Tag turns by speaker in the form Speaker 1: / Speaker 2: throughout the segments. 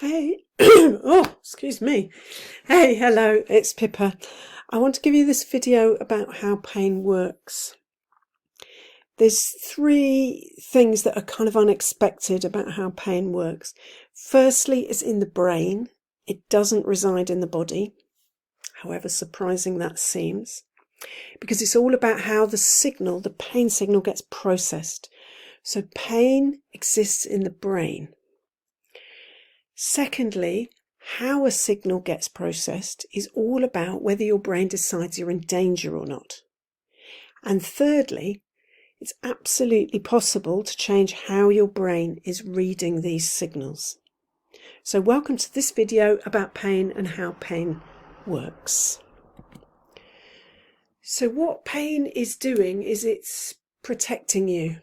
Speaker 1: Hey, oh, excuse me. Hey, hello, it's Pippa. I want to give you this video about how pain works. There's three things that are kind of unexpected about how pain works. Firstly, it's in the brain. It doesn't reside in the body, however surprising that seems, because it's all about how the pain signal gets processed. So pain exists in the brain. Secondly, how a signal gets processed is all about whether your brain decides you're in danger or not. And thirdly, it's absolutely possible to change how your brain is reading these signals. So welcome to this video about pain and how pain works. So what pain is doing is it's protecting you.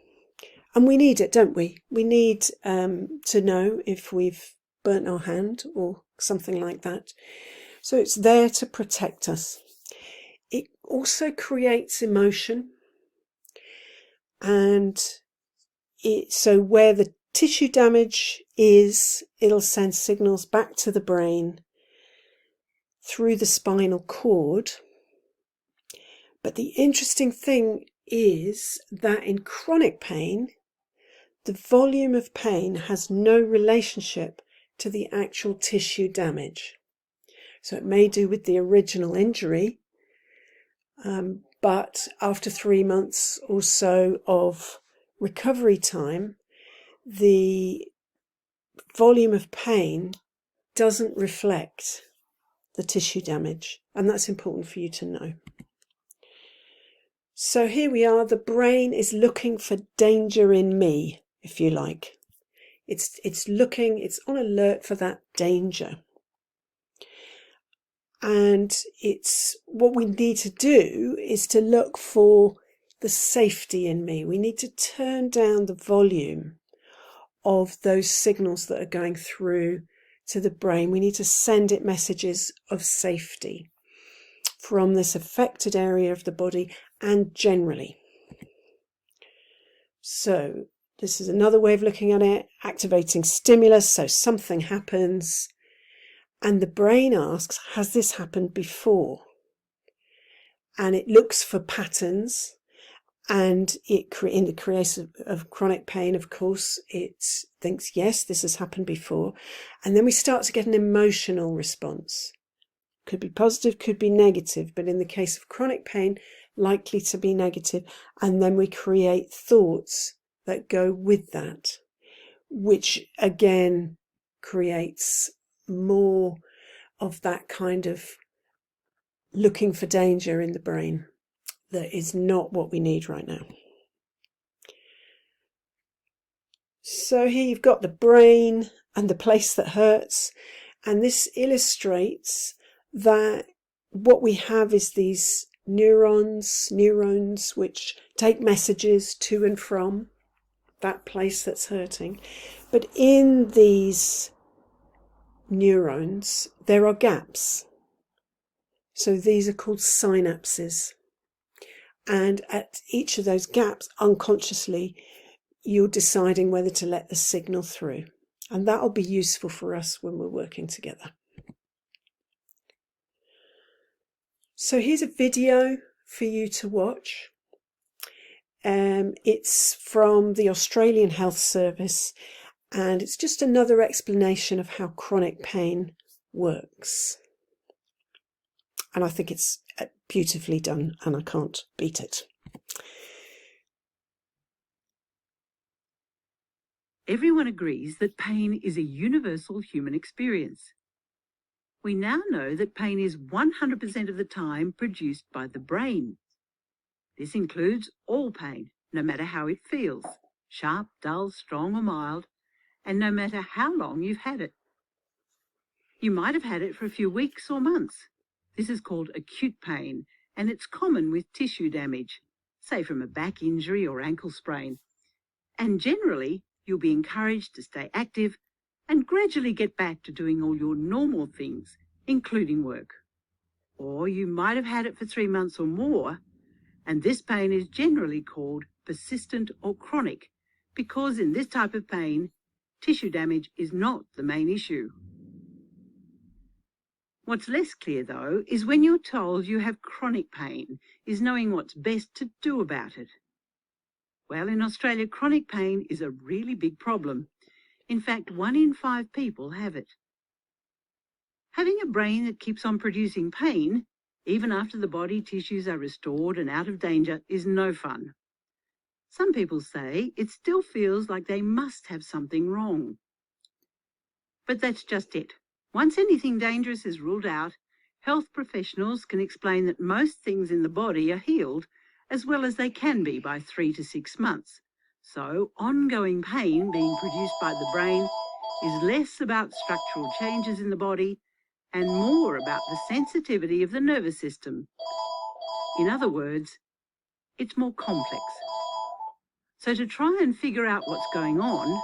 Speaker 1: And we need it, don't we? We need to know if we've burnt our hand or something like that. So it's there to protect us. It also creates emotion. And so where the tissue damage is, it'll send signals back to the brain through the spinal cord. But the interesting thing is that in chronic pain, the volume of pain has no relationship to the actual tissue damage. So it may do with the original injury, but after 3 months or so of recovery time, the volume of pain doesn't reflect the tissue damage, and that's important for you to know. So here we are, the brain is looking for danger in me, if you like. It's on alert for that danger. And it's what we need to do is to look for the safety in me. We need to turn down the volume of those signals that are going through to the brain. We need to send it messages of safety from this affected area of the body and generally. So this is another way of looking at it, activating stimulus. So something happens and the brain asks, has this happened before? And it looks for patterns, and in the case of chronic pain, of course, it thinks, yes, this has happened before. And then we start to get an emotional response. Could be positive, could be negative, but in the case of chronic pain, likely to be negative. And then we create thoughts that go with that, which again creates more of that kind of looking for danger in the brain that is not what we need right now. So here you've got the brain and the place that hurts, and this illustrates that what we have is these neurons which take messages to and from that place that's hurting. But in these neurons, there are gaps. So these are called synapses. And at each of those gaps, unconsciously, you're deciding whether to let the signal through. And that'll be useful for us when we're working together. So here's a video for you to watch. It's from the Australian Health Service, and it's just another explanation of how chronic pain works. And I think it's beautifully done, and I can't beat it.
Speaker 2: Everyone agrees that pain is a universal human experience. We now know that pain is 100% of the time produced by the brain. This includes all pain, no matter how it feels, sharp, dull, strong or mild, and no matter how long you've had it. You might have had it for a few weeks or months. This is called acute pain, and it's common with tissue damage, say from a back injury or ankle sprain. And generally, you'll be encouraged to stay active and gradually get back to doing all your normal things, including work. Or you might have had it for 3 months or more, and this pain is generally called persistent or chronic, because in this type of pain, tissue damage is not the main issue. What's less clear, though, is when you're told you have chronic pain, is knowing what's best to do about it. Well, in Australia, chronic pain is a really big problem. In fact, 1 in 5 people have it. Having a brain that keeps on producing pain, even after the body tissues are restored and out of danger, is no fun. Some people say it still feels like they must have something wrong. But that's just it. Once anything dangerous is ruled out, health professionals can explain that most things in the body are healed as well as they can be by 3 to 6 months. So ongoing pain being produced by the brain is less about structural changes in the body and more about the sensitivity of the nervous system. In other words, it's more complex. So to try and figure out what's going on,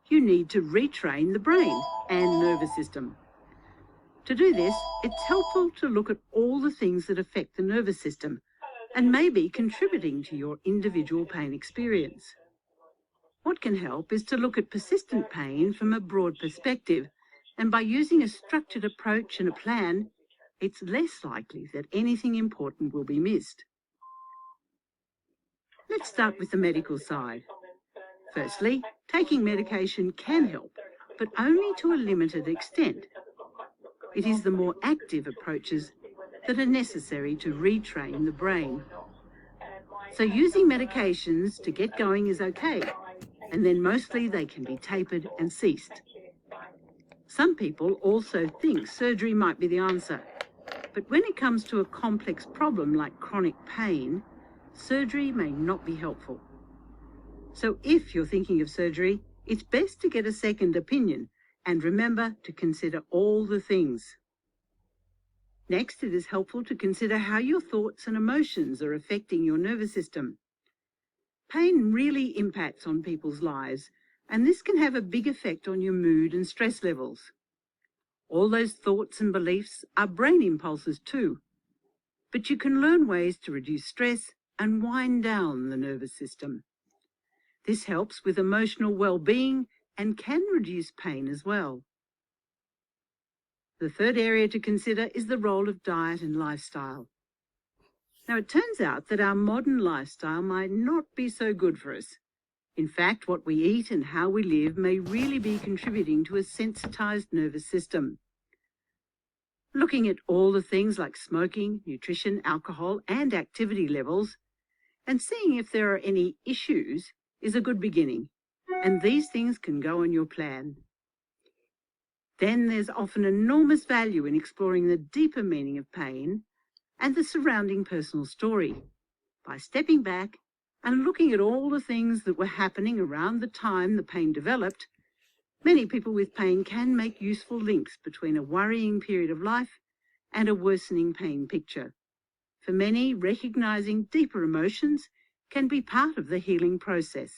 Speaker 2: you need to retrain the brain and nervous system. To do this, it's helpful to look at all the things that affect the nervous system and may be contributing to your individual pain experience. What can help is to look at persistent pain from a broad perspective, and by using a structured approach and a plan, it's less likely that anything important will be missed. Let's start with the medical side. Firstly, taking medication can help, but only to a limited extent. It is the more active approaches that are necessary to retrain the brain. So using medications to get going is okay, and then mostly they can be tapered and ceased. Some people also think surgery might be the answer, but when it comes to a complex problem like chronic pain, surgery may not be helpful. So if you're thinking of surgery, it's best to get a second opinion and remember to consider all the things. Next, it is helpful to consider how your thoughts and emotions are affecting your nervous system. Pain really impacts on people's lives, and this can have a big effect on your mood and stress levels. All those thoughts and beliefs are brain impulses too, but you can learn ways to reduce stress and wind down the nervous system. This helps with emotional well-being and can reduce pain as well. The third area to consider is the role of diet and lifestyle. Now, it turns out that our modern lifestyle might not be so good for us. In fact, what we eat and how we live may really be contributing to a sensitized nervous system. Looking at all the things like smoking, nutrition, alcohol, and activity levels, and seeing if there are any issues is a good beginning, and these things can go on your plan. Then there's often enormous value in exploring the deeper meaning of pain and the surrounding personal story by stepping back and looking at all the things that were happening around the time the pain developed. Many people with pain can make useful links between a worrying period of life and a worsening pain picture. For many, recognizing deeper emotions can be part of the healing process.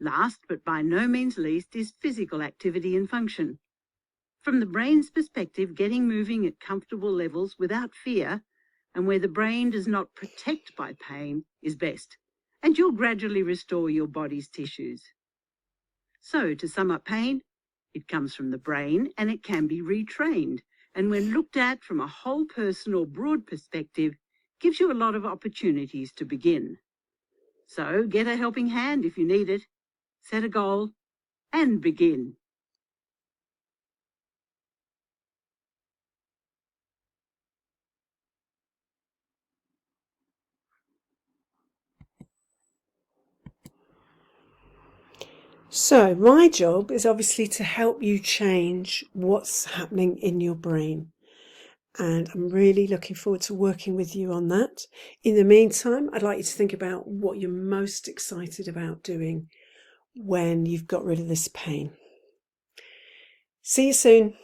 Speaker 2: Last, but by no means least, is physical activity and function. From the brain's perspective, getting moving at comfortable levels without fear and where the brain does not protect by pain is best, and you'll gradually restore your body's tissues. So, to sum up pain, it comes from the brain and it can be retrained, and when looked at from a whole person or broad perspective, gives you a lot of opportunities to begin. So, get a helping hand if you need it, set a goal, and begin.
Speaker 1: So my job is obviously to help you change what's happening in your brain. And I'm really looking forward to working with you on that. In the meantime, I'd like you to think about what you're most excited about doing when you've got rid of this pain. See you soon.